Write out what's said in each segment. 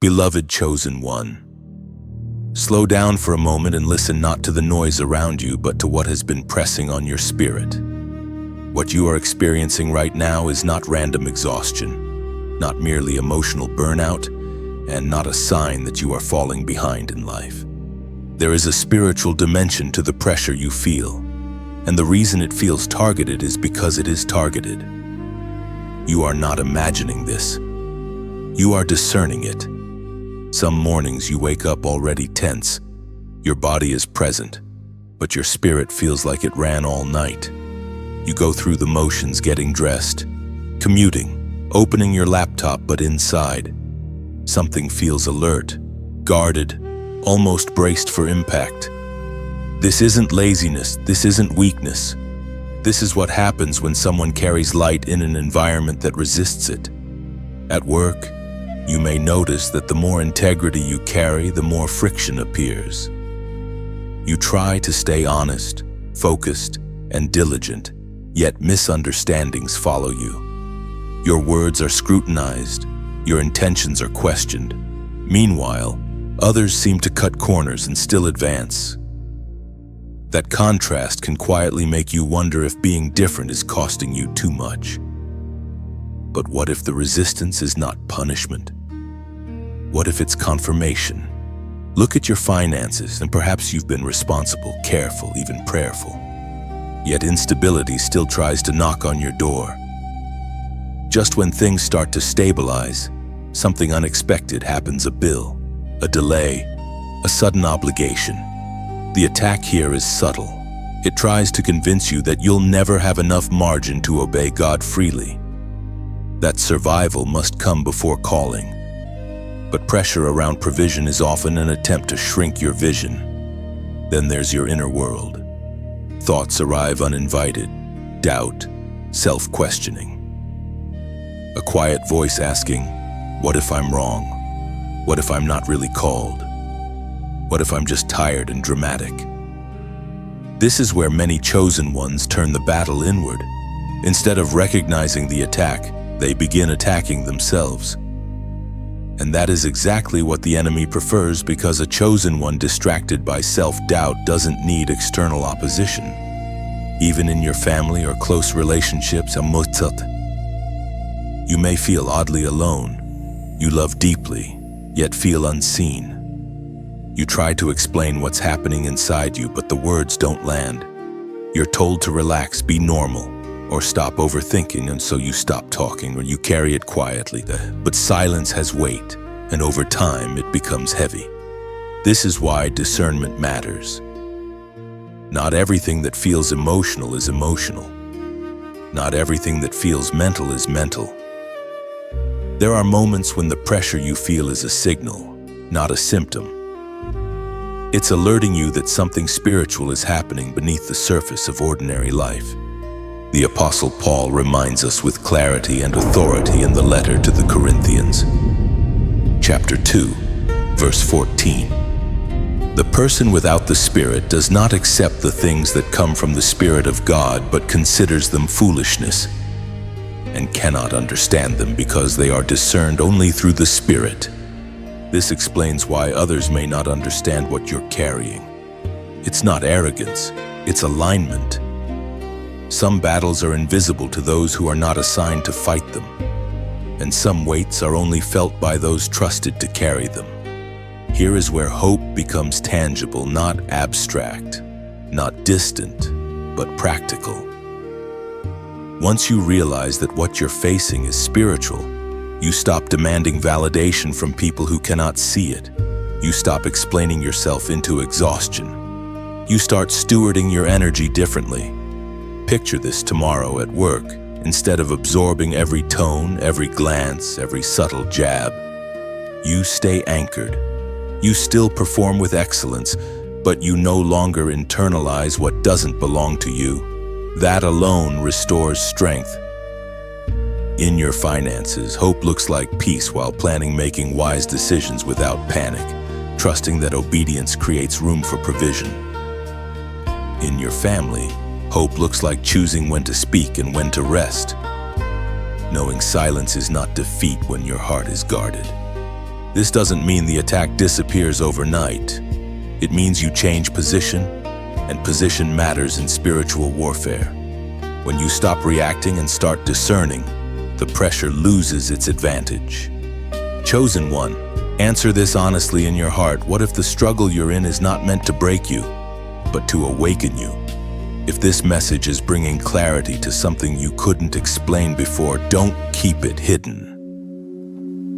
Beloved chosen one, slow down for a moment and listen not to the noise around you, but to what has been pressing on your spirit. What you are experiencing right now is not random exhaustion, not merely emotional burnout, and not a sign that you are falling behind in life. There is a spiritual dimension to the pressure you feel, and the reason it feels targeted is because it is targeted. You are not imagining this. You are discerning it. Some mornings you wake up already tense. Your body is present, but your spirit feels like it ran all night. You go through the motions getting dressed, commuting, opening your laptop, but inside, something feels alert, guarded, almost braced for impact. This isn't laziness, this isn't weakness. This is what happens when someone carries light in an environment that resists it. At work, you may notice that the more integrity you carry, the more friction appears. You try to stay honest, focused, and diligent, yet misunderstandings follow you. Your words are scrutinized, your intentions are questioned. Meanwhile, others seem to cut corners and still advance. That contrast can quietly make you wonder if being different is costing you too much. But what if the resistance is not punishment? What if it's confirmation? Look at your finances, and perhaps you've been responsible, careful, even prayerful. Yet instability still tries to knock on your door. Just when things start to stabilize, something unexpected happens: a bill, a delay, a sudden obligation. The attack here is subtle. It tries to convince you that you'll never have enough margin to obey God freely, that survival must come before calling. But pressure around provision is often an attempt to shrink your vision. Then there's your inner world. Thoughts arrive uninvited, doubt, self-questioning. A quiet voice asking, what if I'm wrong? What if I'm not really called? What if I'm just tired and dramatic? This is where many chosen ones turn the battle inward. Instead of recognizing the attack, they begin attacking themselves. And that is exactly what the enemy prefers, because a chosen one distracted by self-doubt doesn't need external opposition. Even in your family or close relationships, you may feel oddly alone. You love deeply, yet feel unseen. You try to explain what's happening inside you, but the words don't land. You're told to relax, be normal, or stop overthinking, and so you stop talking, or you carry it quietly. But silence has weight, and over time it becomes heavy. This is why discernment matters. Not everything that feels emotional is emotional. Not everything that feels mental is mental. There are moments when the pressure you feel is a signal, not a symptom. It's alerting you that something spiritual is happening beneath the surface of ordinary life. The Apostle Paul reminds us with clarity and authority in the letter to the Corinthians. Chapter 2, verse 14. The person without the Spirit does not accept the things that come from the Spirit of God, but considers them foolishness, and cannot understand them because they are discerned only through the Spirit. This explains why others may not understand what you're carrying. It's not arrogance, it's alignment. Some battles are invisible to those who are not assigned to fight them, and some weights are only felt by those trusted to carry them. Here is where hope becomes tangible, not abstract, not distant, but practical. Once you realize that what you're facing is spiritual, you stop demanding validation from people who cannot see it. You stop explaining yourself into exhaustion. You start stewarding your energy differently. Picture this tomorrow at work. Instead of absorbing every tone, every glance, every subtle jab, you stay anchored. You still perform with excellence, but you no longer internalize what doesn't belong to you. That alone restores strength. In your finances, hope looks like peace while planning making wise decisions without panic, trusting that obedience creates room for provision. In your family, hope looks like choosing when to speak and when to rest, knowing silence is not defeat when your heart is guarded. This doesn't mean the attack disappears overnight. It means you change position, and position matters in spiritual warfare. When you stop reacting and start discerning, the pressure loses its advantage. Chosen one, answer this honestly in your heart. What if the struggle you're in is not meant to break you, but to awaken you? If this message is bringing clarity to something you couldn't explain before, don't keep it hidden.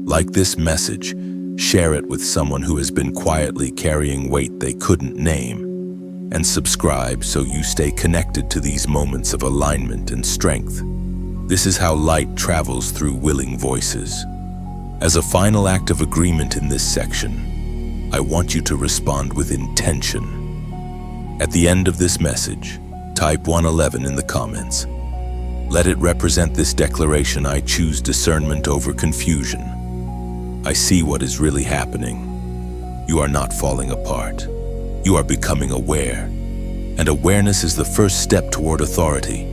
Like this message, share it with someone who has been quietly carrying weight they couldn't name, and subscribe so you stay connected to these moments of alignment and strength. This is how light travels through willing voices. As a final act of agreement in this section, I want you to respond with intention. At the end of this message, type 111 in the comments. Let it represent this declaration: I choose discernment over confusion. I see what is really happening. You are not falling apart. You are becoming aware. And awareness is the first step toward authority.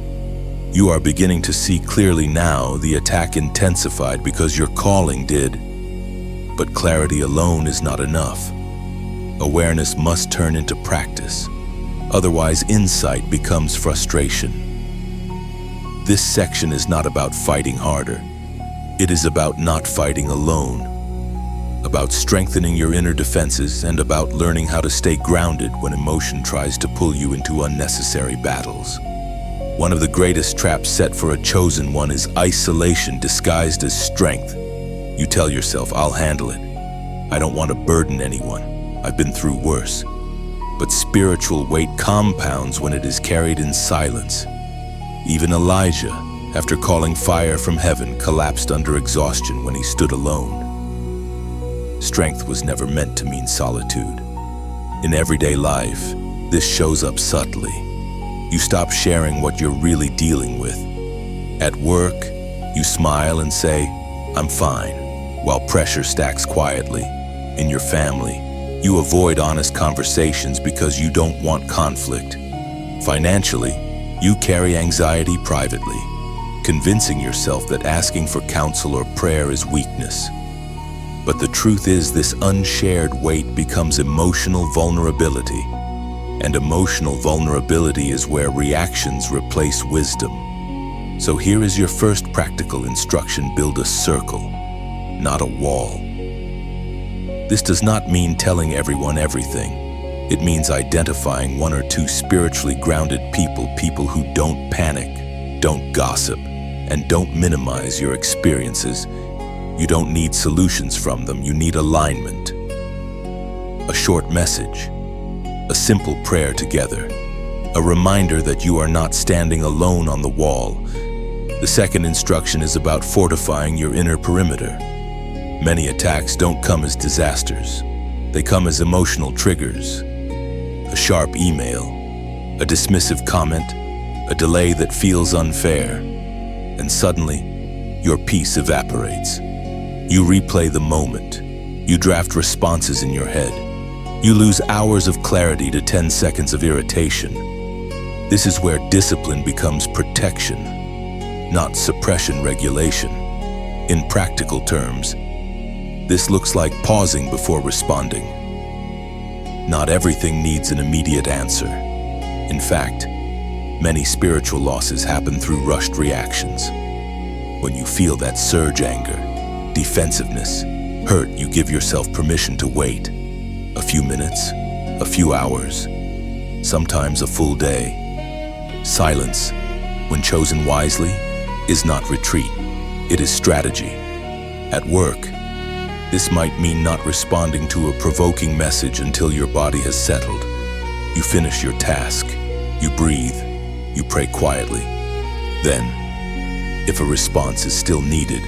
You are beginning to see clearly now. The attack intensified because your calling did. But clarity alone is not enough. Awareness must turn into practice. Otherwise, insight becomes frustration. This section is not about fighting harder. It is about not fighting alone, about strengthening your inner defenses, and about learning how to stay grounded when emotion tries to pull you into unnecessary battles. One of the greatest traps set for a chosen one is isolation disguised as strength. You tell yourself, I'll handle it. I don't want to burden anyone. I've been through worse. But spiritual weight compounds when it is carried in silence. Even Elijah, after calling fire from heaven, collapsed under exhaustion when he stood alone. Strength was never meant to mean solitude. In everyday life, this shows up subtly. You stop sharing what you're really dealing with. At work, you smile and say, I'm fine, while pressure stacks quietly. In your family, you avoid honest conversations because you don't want conflict. Financially, you carry anxiety privately, convincing yourself that asking for counsel or prayer is weakness. But the truth is, this unshared weight becomes emotional vulnerability. And emotional vulnerability is where reactions replace wisdom. So here is your first practical instruction: build a circle, not a wall. This does not mean telling everyone everything. It means identifying one or two spiritually grounded people who don't panic, don't gossip, and don't minimize your experiences. You don't need solutions from them, you need alignment. A short message, a simple prayer together, a reminder that you are not standing alone on the wall. The second instruction is about fortifying your inner perimeter. Many attacks don't come as disasters. They come as emotional triggers. A sharp email, a dismissive comment, a delay that feels unfair, and suddenly, your peace evaporates. You replay the moment. You draft responses in your head. You lose hours of clarity to 10 seconds of irritation. This is where discipline becomes protection, not suppression regulation. In practical terms, this looks like pausing before responding. Not everything needs an immediate answer. In fact, many spiritual losses happen through rushed reactions. When you feel that surge anger, defensiveness, hurt, you give yourself permission to wait. A few minutes, a few hours, sometimes a full day. Silence, when chosen wisely, is not retreat. It is strategy. At work, this might mean not responding to a provoking message until your body has settled. You finish your task, you breathe, you pray quietly. Then, if a response is still needed,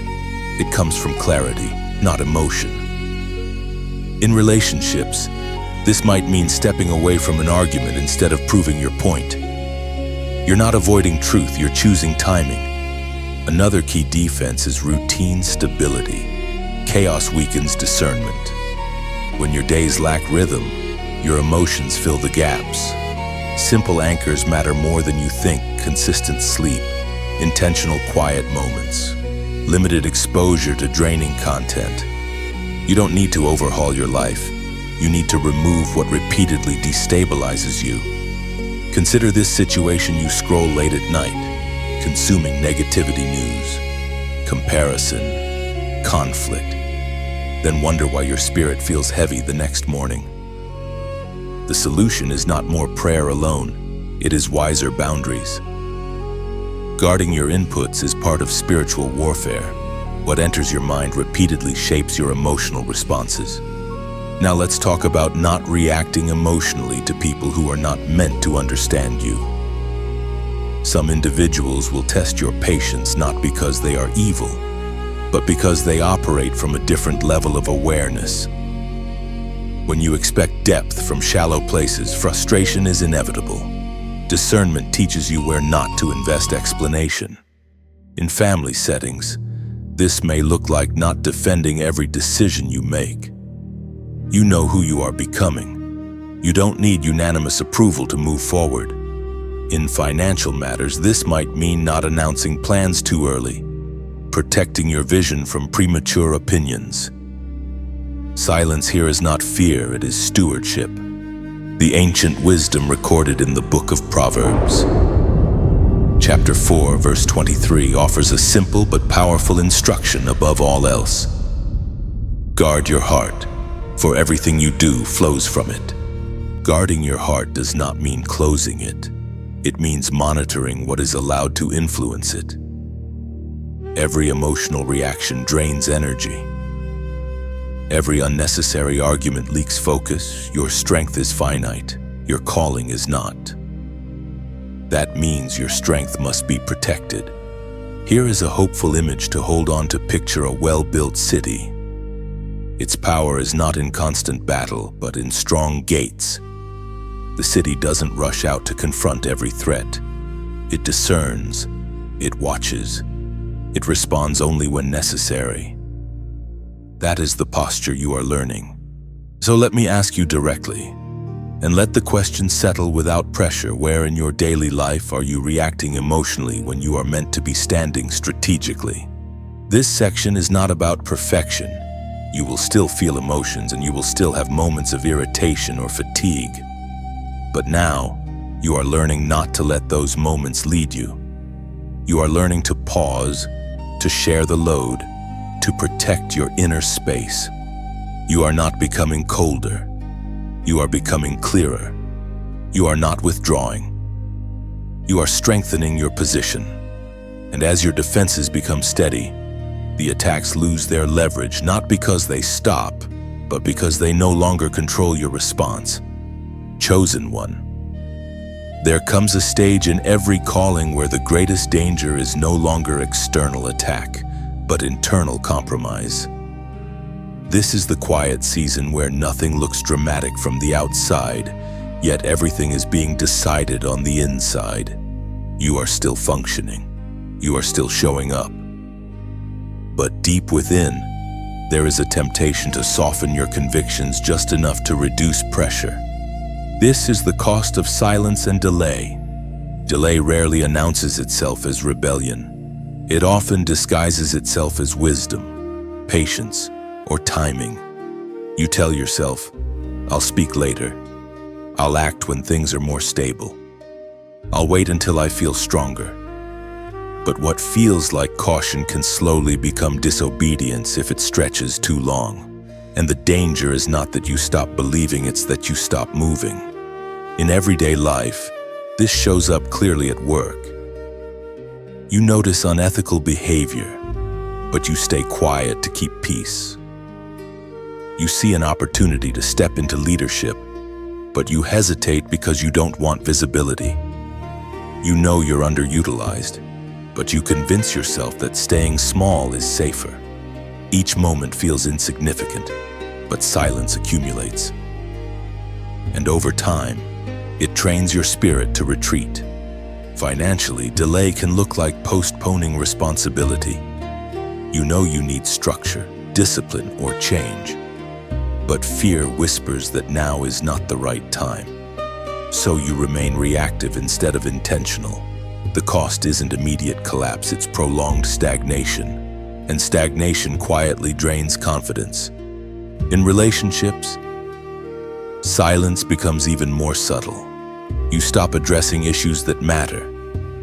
it comes from clarity, not emotion. In relationships, this might mean stepping away from an argument instead of proving your point. You're not avoiding truth, you're choosing timing. Another key defense is routine stability. Chaos weakens discernment. When your days lack rhythm, your emotions fill the gaps. Simple anchors matter more than you think: consistent sleep, intentional quiet moments, limited exposure to draining content. You don't need to overhaul your life. You need to remove what repeatedly destabilizes you. Consider this situation: you scroll late at night, consuming negativity news, comparison, conflict, then wonder why your spirit feels heavy the next morning. The solution is not more prayer alone, it is wiser boundaries. Guarding your inputs is part of spiritual warfare. What enters your mind repeatedly shapes your emotional responses. Now let's talk about not reacting emotionally to people who are not meant to understand you. Some individuals will test your patience not because they are evil, but because they operate from a different level of awareness. When you expect depth from shallow places, frustration is inevitable. Discernment teaches you where not to invest explanation. In family settings, this may look like not defending every decision you make. You know who you are becoming. You don't need unanimous approval to move forward. In financial matters, this might mean not announcing plans too early, protecting your vision from premature opinions. Silence here is not fear, it is stewardship. The ancient wisdom recorded in the book of Proverbs. Chapter 4, verse 23 offers a simple but powerful instruction above all else. Guard your heart, for everything you do flows from it. Guarding your heart does not mean closing it. It means monitoring what is allowed to influence it. Every emotional reaction drains energy. Every unnecessary argument leaks focus. Your strength is finite. Your calling is not. That means your strength must be protected. Here is a hopeful image to hold on to. Picture a well-built city. Its power is not in constant battle, but in strong gates. The city doesn't rush out to confront every threat. It discerns, it watches, it responds only when necessary. That is the posture you are learning. So let me ask you directly, and let the question settle without pressure: where in your daily life are you reacting emotionally when you are meant to be standing strategically? This section is not about perfection. You will still feel emotions and you will still have moments of irritation or fatigue. But now, you are learning not to let those moments lead you. You are learning to pause, to share the load, to protect your inner space. You are not becoming colder. You are becoming clearer. You are not withdrawing. You are strengthening your position. And as your defenses become steady, the attacks lose their leverage, not because they stop, but because they no longer control your response. Chosen one. There comes a stage in every calling where the greatest danger is no longer external attack, but internal compromise. This is the quiet season where nothing looks dramatic from the outside, yet everything is being decided on the inside. You are still functioning. You are still showing up. But deep within, there is a temptation to soften your convictions just enough to reduce pressure. This is the cost of silence and delay. Delay rarely announces itself as rebellion. It often disguises itself as wisdom, patience, or timing. You tell yourself, "I'll speak later. I'll act when things are more stable. I'll wait until I feel stronger." But what feels like caution can slowly become disobedience if it stretches too long. And the danger is not that you stop believing, it's that you stop moving. In everyday life, this shows up clearly at work. You notice unethical behavior, but you stay quiet to keep peace. You see an opportunity to step into leadership, but you hesitate because you don't want visibility. You know you're underutilized, but you convince yourself that staying small is safer. Each moment feels insignificant, but silence accumulates. And over time, it trains your spirit to retreat. Financially, delay can look like postponing responsibility. You know you need structure, discipline, or change. But fear whispers that now is not the right time. So you remain reactive instead of intentional. The cost isn't immediate collapse, it's prolonged stagnation. And stagnation quietly drains confidence. In relationships, silence becomes even more subtle. You stop addressing issues that matter.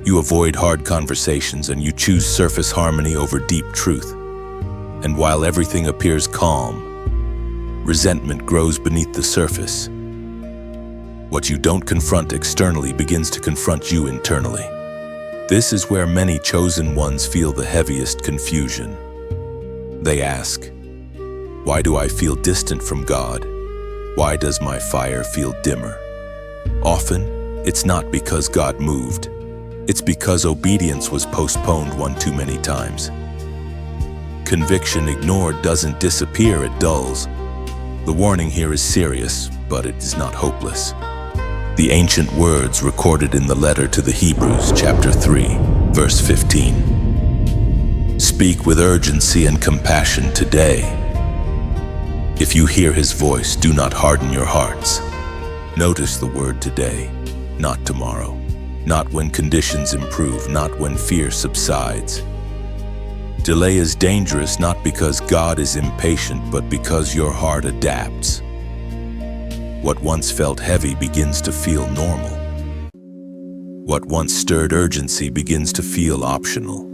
You avoid hard conversations and you choose surface harmony over deep truth. And while everything appears calm, resentment grows beneath the surface. What you don't confront externally begins to confront you internally. This is where many chosen ones feel the heaviest confusion. They ask, why do I feel distant from God? Why does my fire feel dimmer? Often, it's not because God moved. It's because obedience was postponed one too many times. Conviction ignored doesn't disappear, it dulls. The warning here is serious, but it is not hopeless. The ancient words recorded in the letter to the Hebrews, chapter 3, verse 15. Speak with urgency and compassion today. If you hear his voice, do not harden your hearts. Notice the word today, not tomorrow. Not when conditions improve, not when fear subsides. Delay is dangerous not because God is impatient, but because your heart adapts. What once felt heavy begins to feel normal. What once stirred urgency begins to feel optional.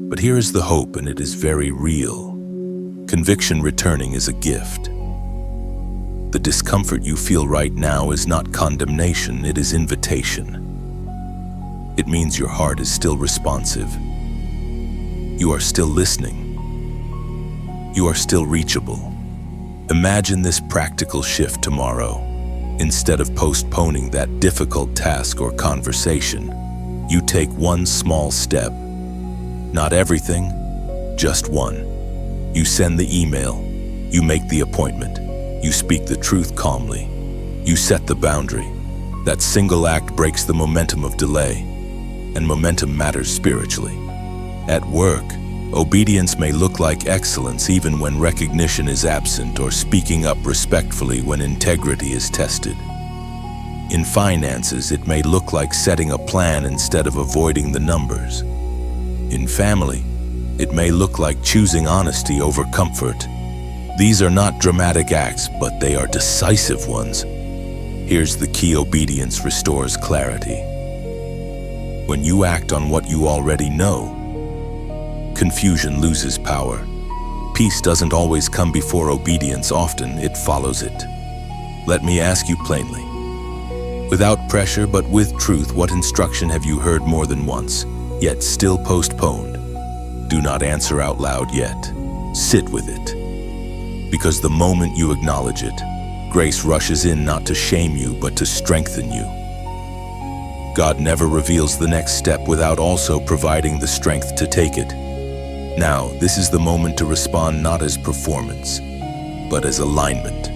But here is the hope, and it is very real. Conviction returning is a gift. The discomfort you feel right now is not condemnation, it is invitation. It means your heart is still responsive. You are still listening. You are still reachable. Imagine this practical shift tomorrow. Instead of postponing that difficult task or conversation, you take one small step. Not everything, just one. You send the email. You make the appointment. You speak the truth calmly. You set the boundary. That single act breaks the momentum of delay. And momentum matters spiritually. At work, obedience may look like excellence even when recognition is absent, or speaking up respectfully when integrity is tested. In finances, it may look like setting a plan instead of avoiding the numbers. In family, it may look like choosing honesty over comfort. These are not dramatic acts, but they are decisive ones. Here's the key: obedience restores clarity. When you act on what you already know, confusion loses power. Peace doesn't always come before obedience, often it follows it. Let me ask you plainly, without pressure but with truth, what instruction have you heard more than once, yet still postponed? Do not answer out loud yet. Sit with it. Because the moment you acknowledge it, grace rushes in not to shame you, but to strengthen you. God never reveals the next step without also providing the strength to take it. Now, this is the moment to respond not as performance, but as alignment.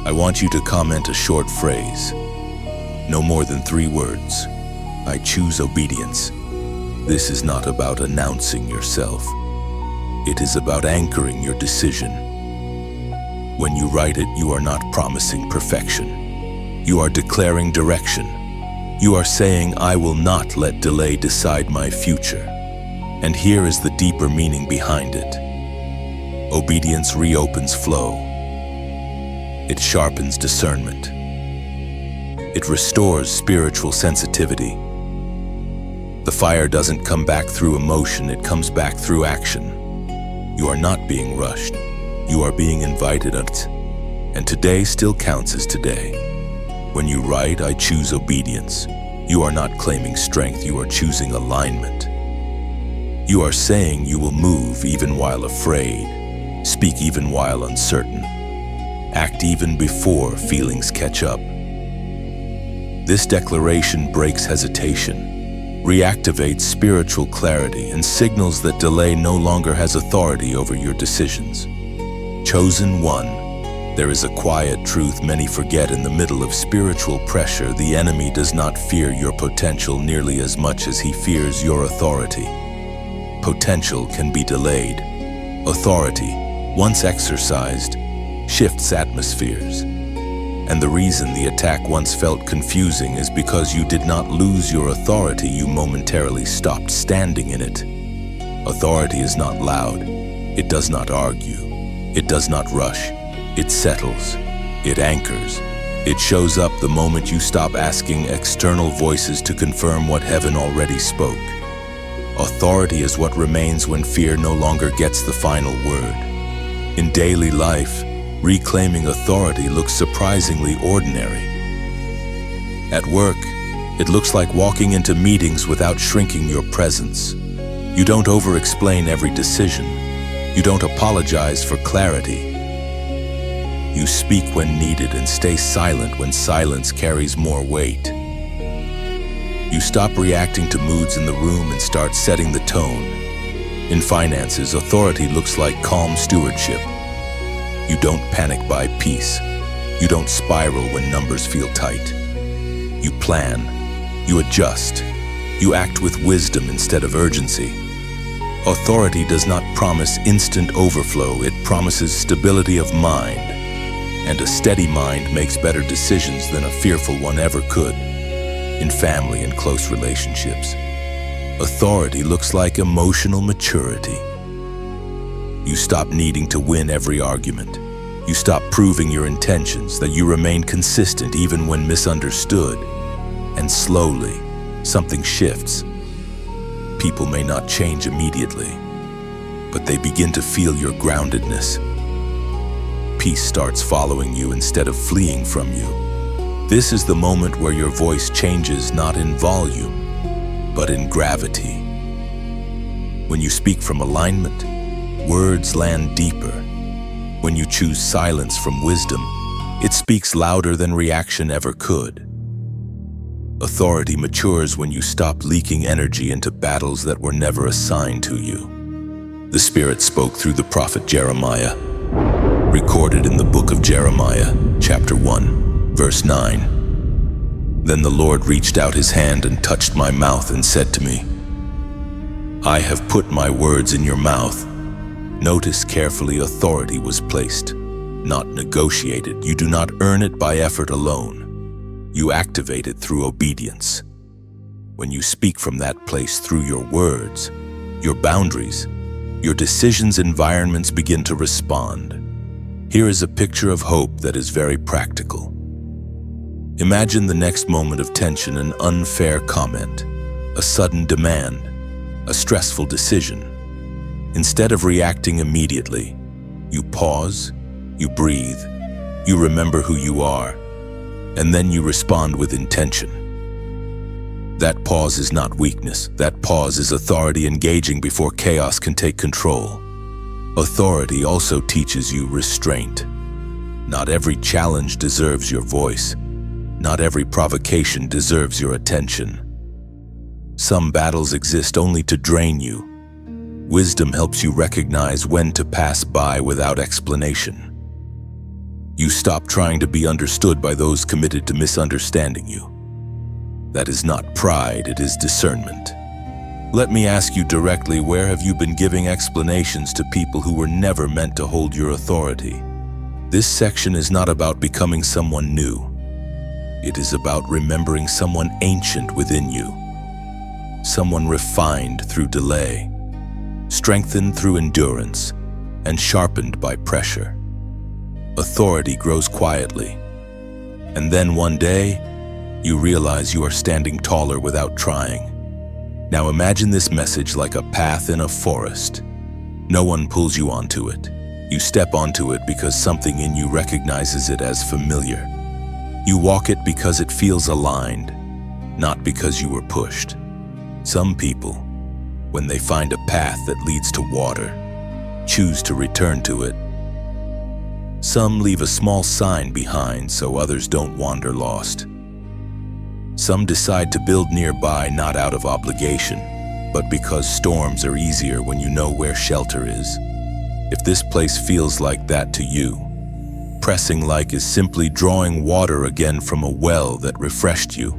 I want you to comment a short phrase, no more than 3 words. I choose obedience. This is not about announcing yourself. It is about anchoring your decision. When you write it, you are not promising perfection. You are declaring direction. You are saying, I will not let delay decide my future. And here is the deeper meaning behind it. Obedience reopens flow. It sharpens discernment. It restores spiritual sensitivity. The fire doesn't come back through emotion, it comes back through action. You are not being rushed. You are being invited, and today still counts as today. When you write, I choose obedience, you are not claiming strength, you are choosing alignment. You are saying you will move even while afraid, speak even while uncertain, act even before feelings catch up. This declaration breaks hesitation, reactivates spiritual clarity, and signals that delay no longer has authority over your decisions. Chosen one. There is a quiet truth many forget in the middle of spiritual pressure. The enemy does not fear your potential nearly as much as he fears your authority. Potential can be delayed. Authority, once exercised, shifts atmospheres. And the reason the attack once felt confusing is because you did not lose your authority, you momentarily stopped standing in it. Authority is not loud. It does not argue. It does not rush. It settles. It anchors. It shows up the moment you stop asking external voices to confirm what heaven already spoke. Authority is what remains when fear no longer gets the final word. In daily life, reclaiming authority looks surprisingly ordinary. At work, it looks like walking into meetings without shrinking your presence. You don't over-explain every decision. You don't apologize for clarity. You speak when needed and stay silent when silence carries more weight. You stop reacting to moods in the room and start setting the tone. In finances, authority looks like calm stewardship. You don't panic by peace. You don't spiral when numbers feel tight. You plan. You adjust. You act with wisdom instead of urgency. Authority does not promise instant overflow. It promises stability of mind. And a steady mind makes better decisions than a fearful one ever could. In family and close relationships, authority looks like emotional maturity. You stop needing to win every argument. You stop proving your intentions, that you remain consistent even when misunderstood. And slowly, something shifts. People may not change immediately, but they begin to feel your groundedness. Peace starts following you instead of fleeing from you. This is the moment where your voice changes not in volume, but in gravity. When you speak from alignment, words land deeper. When you choose silence from wisdom, it speaks louder than reaction ever could. Authority matures when you stop leaking energy into battles that were never assigned to you. The Spirit spoke through the prophet Jeremiah, recorded in the book of Jeremiah, chapter 1, verse 9. Then the Lord reached out his hand and touched my mouth and said to me, I have put my words in your mouth. Notice carefully, authority was placed, not negotiated. You do not earn it by effort alone. You activate it through obedience. When you speak from that place through your words, your boundaries, your decisions, environments begin to respond. Here is a picture of hope that is very practical. Imagine the next moment of tension, an unfair comment, a sudden demand, a stressful decision. Instead of reacting immediately, you pause, you breathe, you remember who you are, and then you respond with intention. That pause is not weakness. That pause is authority engaging before chaos can take control. Authority also teaches you restraint. Not every challenge deserves your voice. Not every provocation deserves your attention. Some battles exist only to drain you. Wisdom helps you recognize when to pass by without explanation. You stop trying to be understood by those committed to misunderstanding you. That is not pride, it is discernment. Let me ask you directly, where have you been giving explanations to people who were never meant to hold your authority? This section is not about becoming someone new. It is about remembering someone ancient within you. Someone refined through delay, strengthened through endurance, and sharpened by pressure. Authority grows quietly, and then one day, you realize you are standing taller without trying. Now imagine this message like a path in a forest. No one pulls you onto it. You step onto it because something in you recognizes it as familiar. You walk it because it feels aligned, not because you were pushed. Some people, when they find a path that leads to water, choose to return to it. Some leave a small sign behind so others don't wander lost. Some decide to build nearby not out of obligation, but because storms are easier when you know where shelter is. If this place feels like that to you, pressing like is simply drawing water again from a well that refreshed you.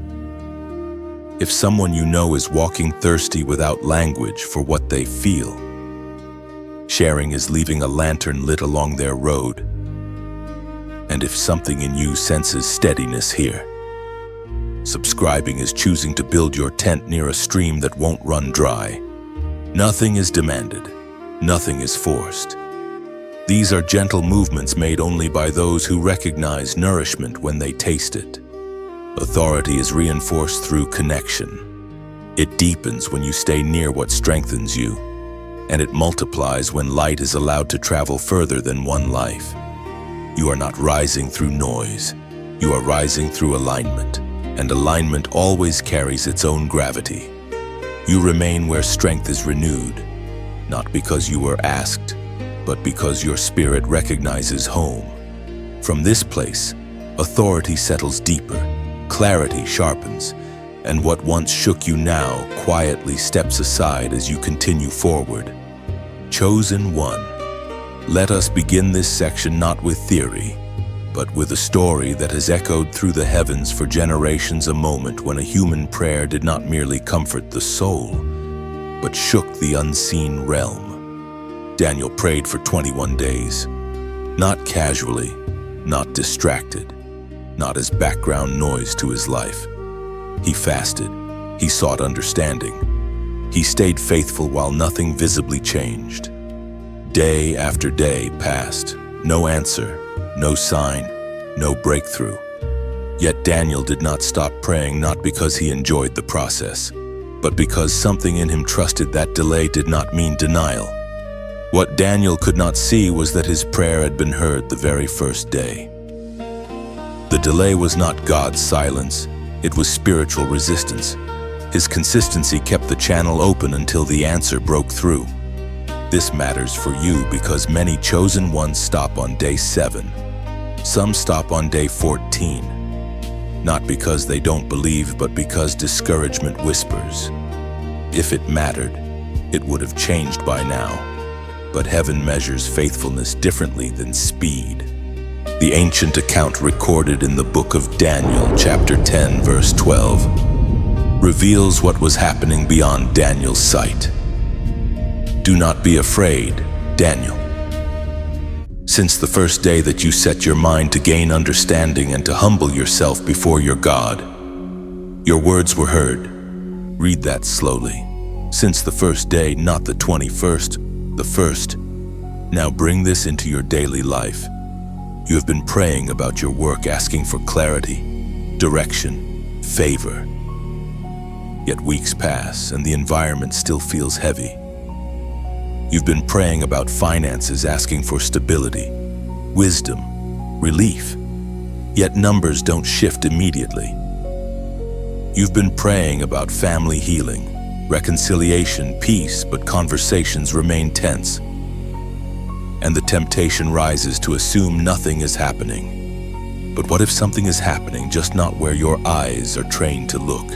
If someone you know is walking thirsty without language for what they feel, sharing is leaving a lantern lit along their road. And if something in you senses steadiness here, subscribing is choosing to build your tent near a stream that won't run dry. Nothing is demanded. Nothing is forced. These are gentle movements made only by those who recognize nourishment when they taste it. Authority is reinforced through connection. It deepens when you stay near what strengthens you, and it multiplies when light is allowed to travel further than one life. You are not rising through noise. You are rising through alignment, and alignment always carries its own gravity. You remain where strength is renewed, not because you were asked, but because your spirit recognizes home. From this place, authority settles deeper, clarity sharpens, and what once shook you now quietly steps aside as you continue forward. Chosen one, let us begin this section not with theory, but with a story that has echoed through the heavens for generations, a moment when a human prayer did not merely comfort the soul, but shook the unseen realm. Daniel prayed for 21 days, not casually, not distracted, not as background noise to his life. He fasted, he sought understanding, he stayed faithful while nothing visibly changed. Day after day passed, no answer, no sign, no breakthrough. Yet Daniel did not stop praying, not because he enjoyed the process, but because something in him trusted that delay did not mean denial. What Daniel could not see was that his prayer had been heard the very first day. The delay was not God's silence, it was spiritual resistance. His consistency kept the channel open until the answer broke through. This matters for you because many chosen ones stop on day 7. Some stop on day 14. Not because they don't believe, but because discouragement whispers. If it mattered, it would have changed by now. But heaven measures faithfulness differently than speed. The ancient account recorded in the book of Daniel, chapter 10, verse 12, reveals what was happening beyond Daniel's sight. Do not be afraid, Daniel. Since the first day that you set your mind to gain understanding and to humble yourself before your God, your words were heard. Read that slowly. Since the first day, not the 21st, the first. Now bring this into your daily life. You have been praying about your work, asking for clarity, direction, favor. Yet weeks pass and the environment still feels heavy. You've been praying about finances, asking for stability, wisdom, relief. Yet numbers don't shift immediately. You've been praying about family healing, reconciliation, peace, but conversations remain tense. And the temptation rises to assume nothing is happening. But what if something is happening, just not where your eyes are trained to look?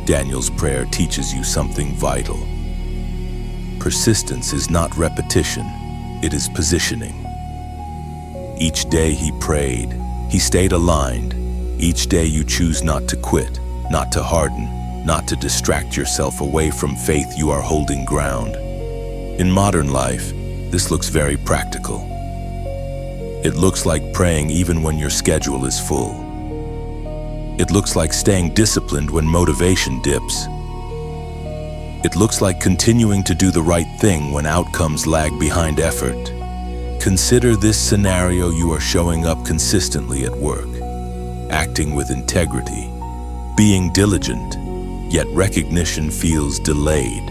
Daniel's prayer teaches you something vital. Persistence is not repetition, it is positioning. Each day he prayed, he stayed aligned. Each day you choose not to quit, not to harden, not to distract yourself away from faith. You are holding ground. In modern life, this looks very practical. It looks like praying even when your schedule is full. It looks like staying disciplined when motivation dips. It looks like continuing to do the right thing when outcomes lag behind effort. Consider this scenario: you are showing up consistently at work, acting with integrity, being diligent, yet recognition feels delayed.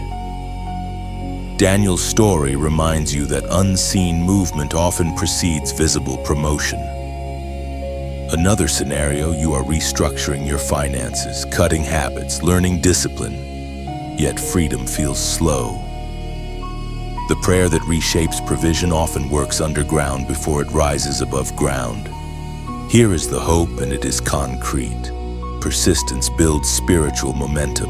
Daniel's story reminds you that unseen movement often precedes visible promotion. Another scenario: you are restructuring your finances, cutting habits, learning discipline, yet freedom feels slow. The prayer that reshapes provision often works underground before it rises above ground. Here is the hope, and it is concrete. Persistence builds spiritual momentum,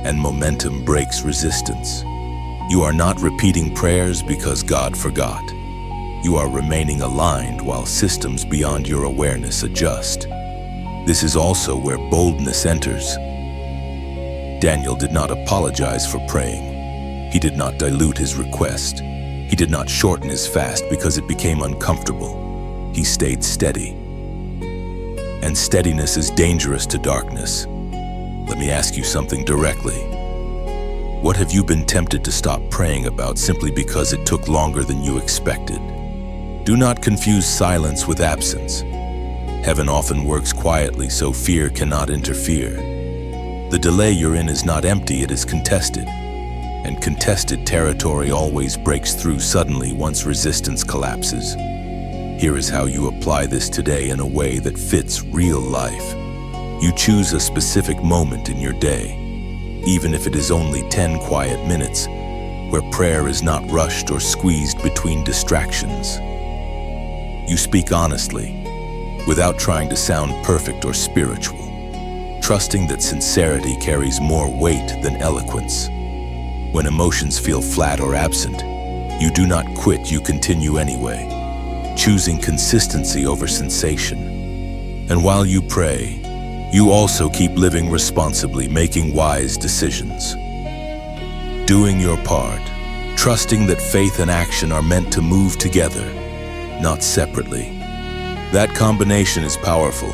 and momentum breaks resistance. You are not repeating prayers because God forgot. You are remaining aligned while systems beyond your awareness adjust. This is also where boldness enters. Daniel did not apologize for praying. He did not dilute his request. He did not shorten his fast because it became uncomfortable. He stayed steady. And steadiness is dangerous to darkness. Let me ask you something directly. What have you been tempted to stop praying about simply because it took longer than you expected? Do not confuse silence with absence. Heaven often works quietly, so fear cannot interfere. The delay you're in is not empty, it is contested. And contested territory always breaks through suddenly once resistance collapses. Here is how you apply this today in a way that fits real life. You choose a specific moment in your day, even if it is only 10 quiet minutes, where prayer is not rushed or squeezed between distractions. You speak honestly, without trying to sound perfect or spiritual, trusting that sincerity carries more weight than eloquence. When emotions feel flat or absent, you do not quit, you continue anyway, choosing consistency over sensation. And while you pray, you also keep living responsibly, making wise decisions. Doing your part, trusting that faith and action are meant to move together, not separately. That combination is powerful.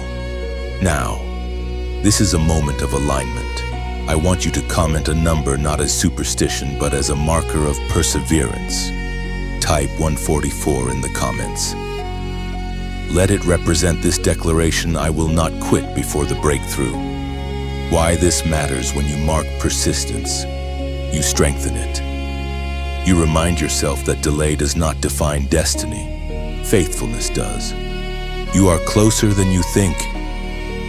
Now, this is a moment of alignment. I want you to comment a number not as superstition, but as a marker of perseverance. Type 144 in the comments. Let it represent this declaration: I will not quit before the breakthrough. Why this matters: when you mark persistence, you strengthen it. You remind yourself that delay does not define destiny. Faithfulness does. You are closer than you think.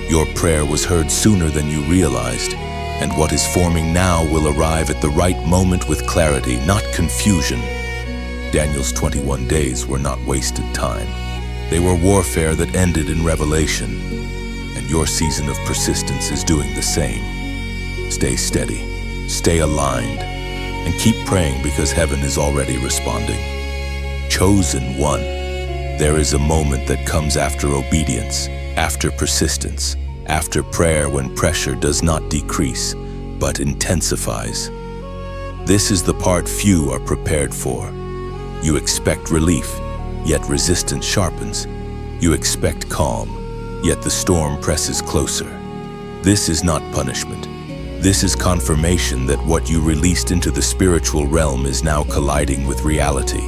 Your prayer was heard sooner than you realized, and what is forming now will arrive at the right moment with clarity, not confusion. Daniel's 21 days were not wasted time. They were warfare that ended in revelation, and your season of persistence is doing the same. Stay steady, stay aligned, and keep praying, because heaven is already responding. Chosen one. There is a moment that comes after obedience, after persistence, after prayer, when pressure does not decrease, but intensifies. This is the part few are prepared for. You expect relief, yet resistance sharpens. You expect calm, yet the storm presses closer. This is not punishment. This is confirmation that what you released into the spiritual realm is now colliding with reality.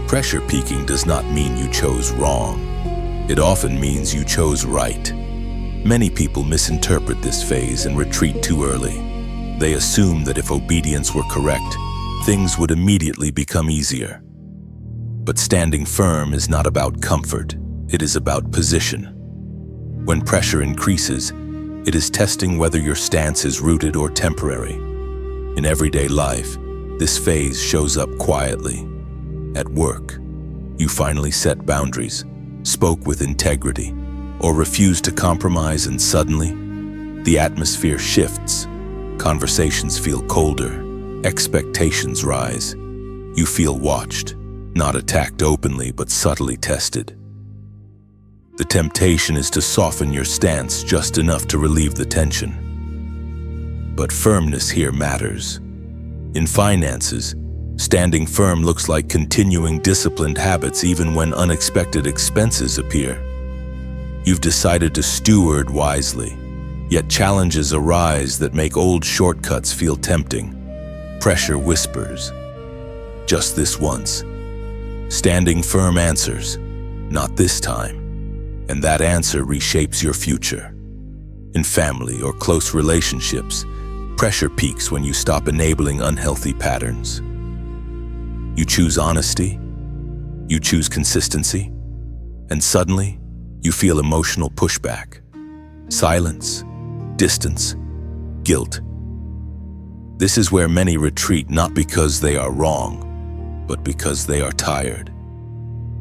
Pressure peaking does not mean you chose wrong. It often means you chose right. Many people misinterpret this phase and retreat too early. They assume that if obedience were correct, things would immediately become easier. But standing firm is not about comfort, it is about position. When pressure increases, it is testing whether your stance is rooted or temporary. In everyday life, this phase shows up quietly. At work, you finally set boundaries, spoke with integrity, or refused to compromise, and suddenly, the atmosphere shifts. Conversations feel colder, expectations rise. You feel watched, not attacked openly, but subtly tested. The temptation is to soften your stance just enough to relieve the tension. But firmness here matters. In finances, standing firm looks like continuing disciplined habits even when unexpected expenses appear. You've decided to steward wisely, yet challenges arise that make old shortcuts feel tempting. Pressure whispers, "Just this once." Standing firm answers, "Not this time." And that answer reshapes your future. In family or close relationships, pressure peaks when you stop enabling unhealthy patterns. You choose honesty, you choose consistency, and suddenly you feel emotional pushback, silence, distance, guilt. This is where many retreat, not because they are wrong, but because they are tired.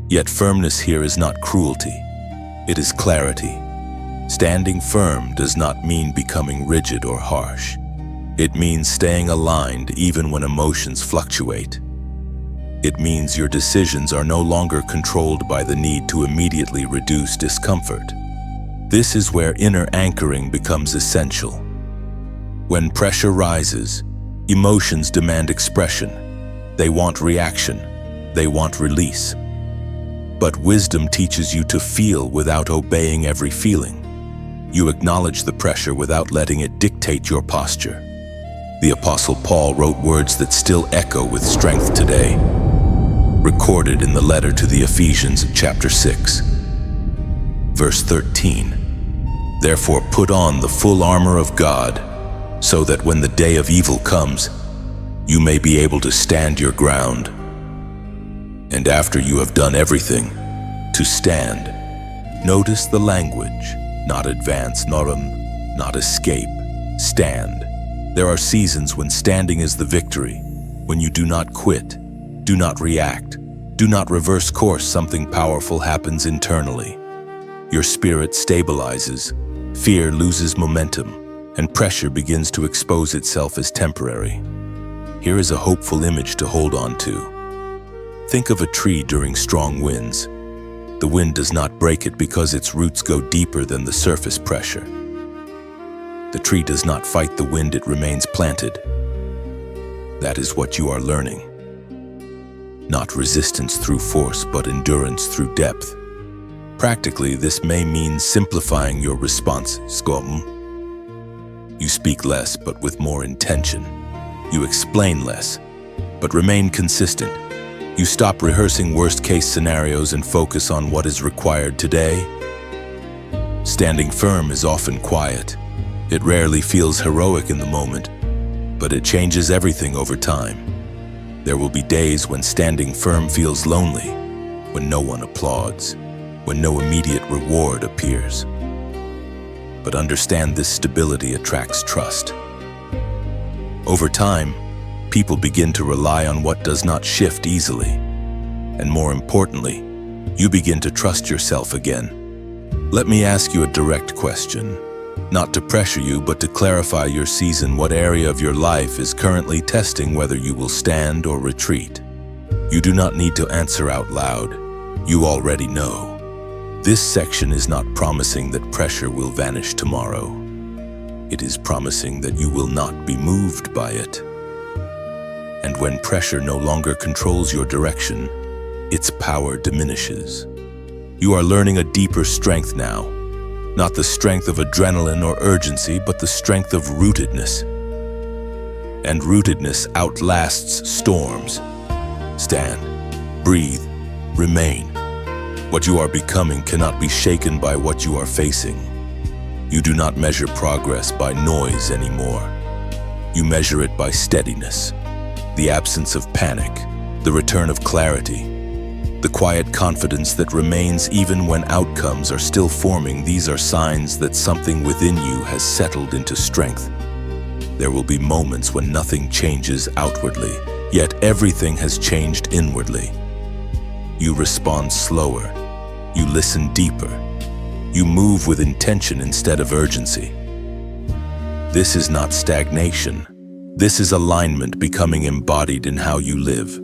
Yet firmness here is not cruelty, it is clarity. Standing firm does not mean becoming rigid or harsh. It means staying aligned even when emotions fluctuate. It means your decisions are no longer controlled by the need to immediately reduce discomfort. This is where inner anchoring becomes essential. When pressure rises, emotions demand expression. They want reaction. They want release. But wisdom teaches you to feel without obeying every feeling. You acknowledge the pressure without letting it dictate your posture. The Apostle Paul wrote words that still echo with strength today. recorded in the letter to the Ephesians, chapter 6, verse 13. Therefore put on the full armor of God, so that when the day of evil comes, you may be able to stand your ground. And after you have done everything, to stand. Notice the language, not advance, not escape, stand. There are seasons when standing is the victory, when you do not quit, do not react, do not reverse course. Something powerful happens internally. Your spirit stabilizes, fear loses momentum, and pressure begins to expose itself as temporary. Here is a hopeful image to hold on to. Think of a tree during strong winds. The wind does not break it because its roots go deeper than the surface pressure. The tree does not fight the wind, it remains planted. That is what you are learning. Not resistance through force, but endurance through depth. Practically, this may mean simplifying your responses. You speak less, but with more intention. You explain less, but remain consistent. You stop rehearsing worst-case scenarios and focus on what is required today. Standing firm is often quiet. It rarely feels heroic in the moment, but it changes everything over time. There will be days when standing firm feels lonely, when no one applauds, when no immediate reward appears. But understand, this stability attracts trust. Over time, people begin to rely on what does not shift easily. And more importantly, you begin to trust yourself again. Let me ask you a direct question, not to pressure you, but to clarify your season. What area of your life is currently testing whether you will stand or retreat? You do not need to answer out loud. You already know. This section is not promising that pressure will vanish tomorrow. It is promising that you will not be moved by it. And when pressure no longer controls your direction, its power diminishes. You are learning a deeper strength now. Not the strength of adrenaline or urgency, but the strength of rootedness. And rootedness outlasts storms. Stand, breathe, remain. What you are becoming cannot be shaken by what you are facing. You do not measure progress by noise anymore. You measure it by steadiness, the absence of panic, the return of clarity, the quiet confidence that remains even when outcomes are still forming. These are signs that something within you has settled into strength. There will be moments when nothing changes outwardly, yet everything has changed inwardly. You respond slower. You listen deeper. You move with intention instead of urgency. This is not stagnation. This is alignment becoming embodied in how you live.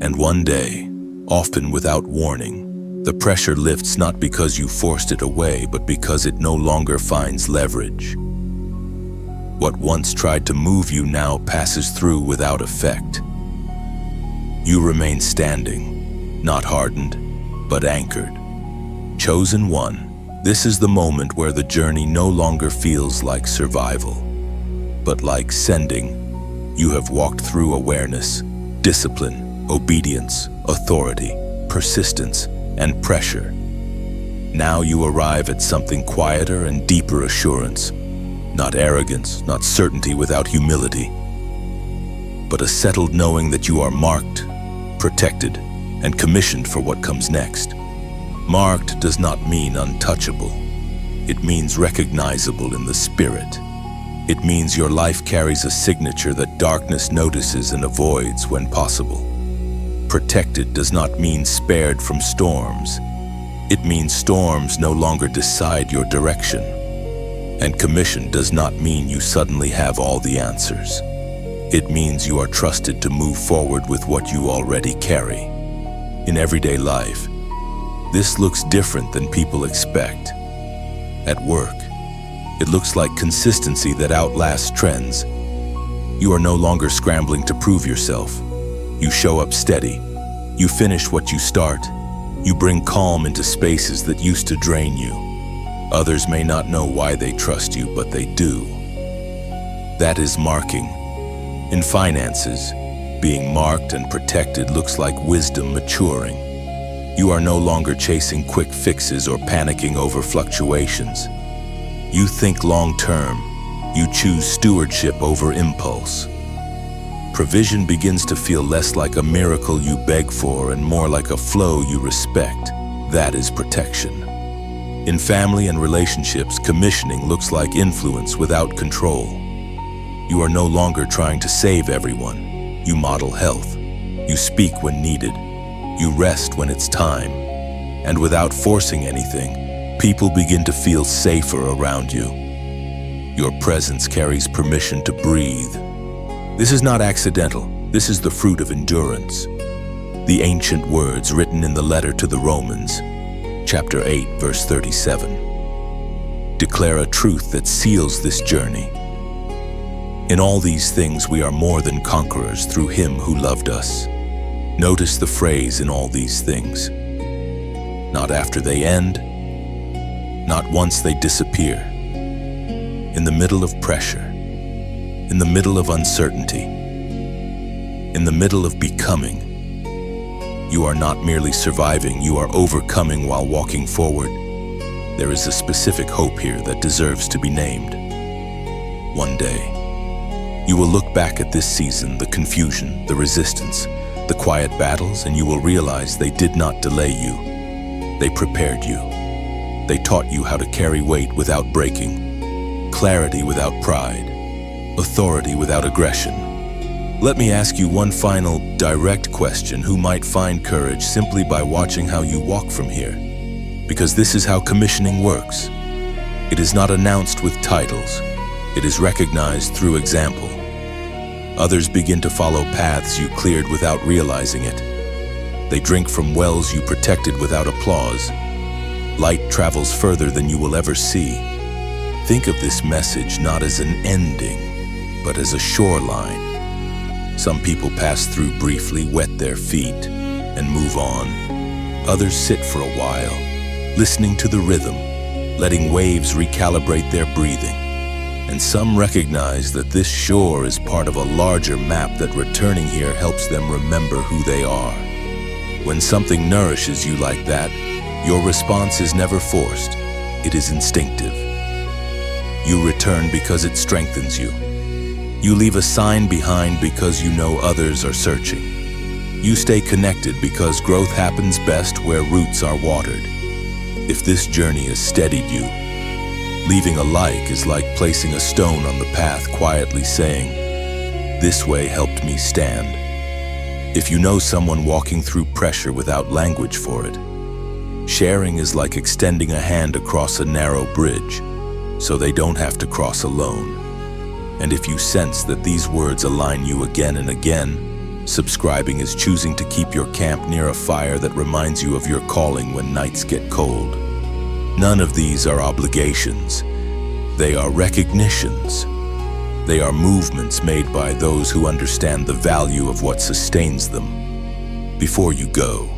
And one day, often without warning, the pressure lifts, not because you forced it away, but because it no longer finds leverage. What once tried to move you now passes through without effect. You remain standing, not hardened, but anchored. Chosen one. This is the moment where the journey no longer feels like survival, but like sending. You have walked through awareness, discipline, obedience, authority, persistence, and pressure. Now you arrive at something quieter and deeper: assurance. Not arrogance, not certainty without humility, but a settled knowing that you are marked, protected, and commissioned for what comes next. Marked does not mean untouchable. It means recognizable in the spirit. It means your life carries a signature that darkness notices and avoids when possible. Protected does not mean spared from storms. It means storms no longer decide your direction. And commissioned does not mean you suddenly have all the answers. It means you are trusted to move forward with what you already carry. In everyday life, this looks different than people expect. At work, it looks like consistency that outlasts trends. You are no longer scrambling to prove yourself. You show up steady. You finish what you start. You bring calm into spaces that used to drain you. Others may not know why they trust you, but they do. That is marking. In finances, being marked and protected looks like wisdom maturing. You are no longer chasing quick fixes or panicking over fluctuations. You think long-term. You choose stewardship over impulse. Provision begins to feel less like a miracle you beg for and more like a flow you respect. That is protection. In family and relationships, commissioning looks like influence without control. You are no longer trying to save everyone. You model health. You speak when needed. You rest when it's time. And without forcing anything, people begin to feel safer around you. Your presence carries permission to breathe. This is not accidental. This is the fruit of endurance. The ancient words written in the letter to the Romans, chapter 8, verse 37, declare a truth that seals this journey. In all these things we are more than conquerors through Him who loved us. Notice the phrase "in all these things." Not after they end, not once they disappear. In the middle of pressure, in the middle of uncertainty, in the middle of becoming, you are not merely surviving, you are overcoming while walking forward. There is a specific hope here that deserves to be named. One day, you will look back at this season, the confusion, the resistance, the quiet battles, and you will realize they did not delay you. They prepared you. They taught you how to carry weight without breaking, clarity without pride, authority without aggression. Let me ask you one final, direct question: who might find courage simply by watching how you walk from here? Because this is how commissioning works. It is not announced with titles. It is recognized through example. Others begin to follow paths you cleared without realizing it. They drink from wells you protected without applause. Light travels further than you will ever see. Think of this message not as an ending, but as a shoreline. Some people pass through briefly, wet their feet, and move on. Others sit for a while, listening to the rhythm, letting waves recalibrate their breathing. And some recognize that this shore is part of a larger map, that returning here helps them remember who they are. When something nourishes you like that, your response is never forced. It is instinctive. You return because it strengthens you. You leave a sign behind because you know others are searching. You stay connected because growth happens best where roots are watered. If this journey has steadied you, leaving a like is like placing a stone on the path, quietly saying, "This way helped me stand." If you know someone walking through pressure without language for it, sharing is like extending a hand across a narrow bridge, so they don't have to cross alone. And if you sense that these words align you again and again, subscribing is choosing to keep your camp near a fire that reminds you of your calling when nights get cold. None of these are obligations. They are recognitions. They are movements made by those who understand the value of what sustains them. Before you go,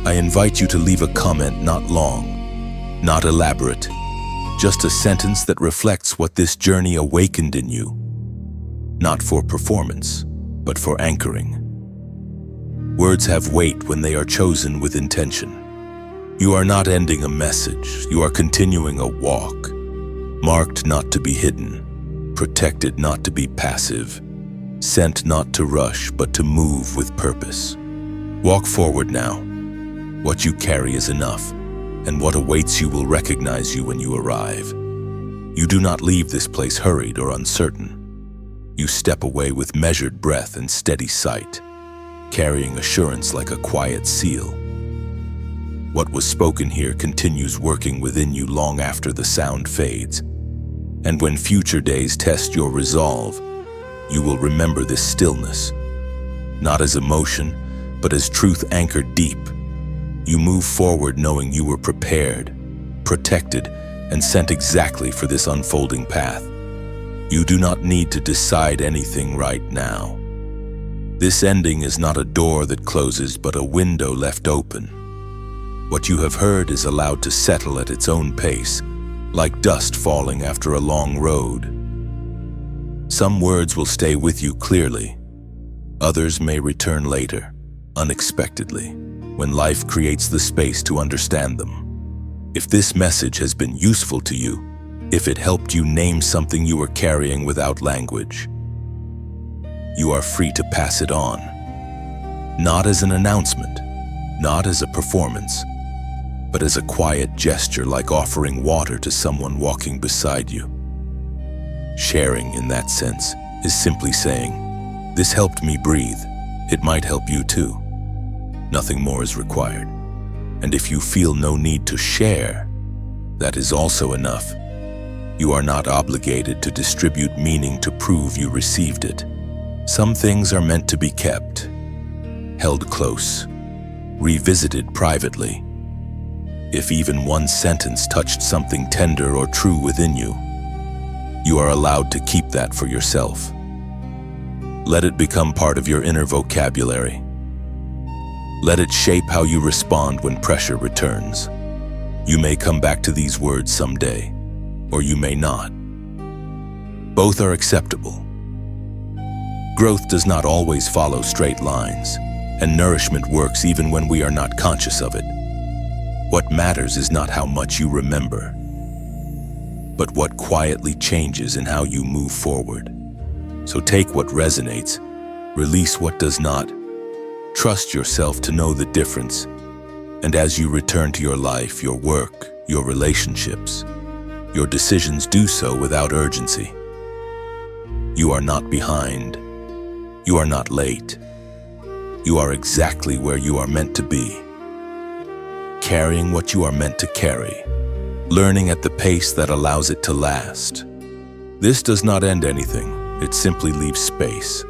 I invite you to leave a comment, not long, not elaborate, just a sentence that reflects what this journey awakened in you. Not for performance, but for anchoring. Words have weight when they are chosen with intention. You are not ending a message, you are continuing a walk, marked not to be hidden, protected not to be passive, sent not to rush but to move with purpose. Walk forward now. What you carry is enough, and what awaits you will recognize you when you arrive. You do not leave this place hurried or uncertain. You step away with measured breath and steady sight, carrying assurance like a quiet seal. What was spoken here continues working within you long after the sound fades. And when future days test your resolve, you will remember this stillness, not as emotion, but as truth anchored deep. You move forward knowing you were prepared, protected, and sent exactly for this unfolding path. You do not need to decide anything right now. This ending is not a door that closes, but a window left open. What you have heard is allowed to settle at its own pace, like dust falling after a long road. Some words will stay with you clearly. Others may return later, unexpectedly, when life creates the space to understand them. If this message has been useful to you, if it helped you name something you were carrying without language, you are free to pass it on. Not as an announcement, not as a performance, but as a quiet gesture like offering water to someone walking beside you. Sharing, in that sense, is simply saying, "This helped me breathe. It might help you too." Nothing more is required. And if you feel no need to share, that is also enough. You are not obligated to distribute meaning to prove you received it. Some things are meant to be kept, held close, revisited privately. If even one sentence touched something tender or true within you, you are allowed to keep that for yourself. Let it become part of your inner vocabulary. Let it shape how you respond when pressure returns. You may come back to these words someday, or you may not. Both are acceptable. Growth does not always follow straight lines, and nourishment works even when we are not conscious of it. What matters is not how much you remember, but what quietly changes in how you move forward. So take what resonates, release what does not. Trust yourself to know the difference, and as you return to your life, your work, your relationships, your decisions, do so without urgency. You are not behind. You are not late. You are exactly where you are meant to be, carrying what you are meant to carry, learning at the pace that allows it to last. This does not end anything. It simply leaves space.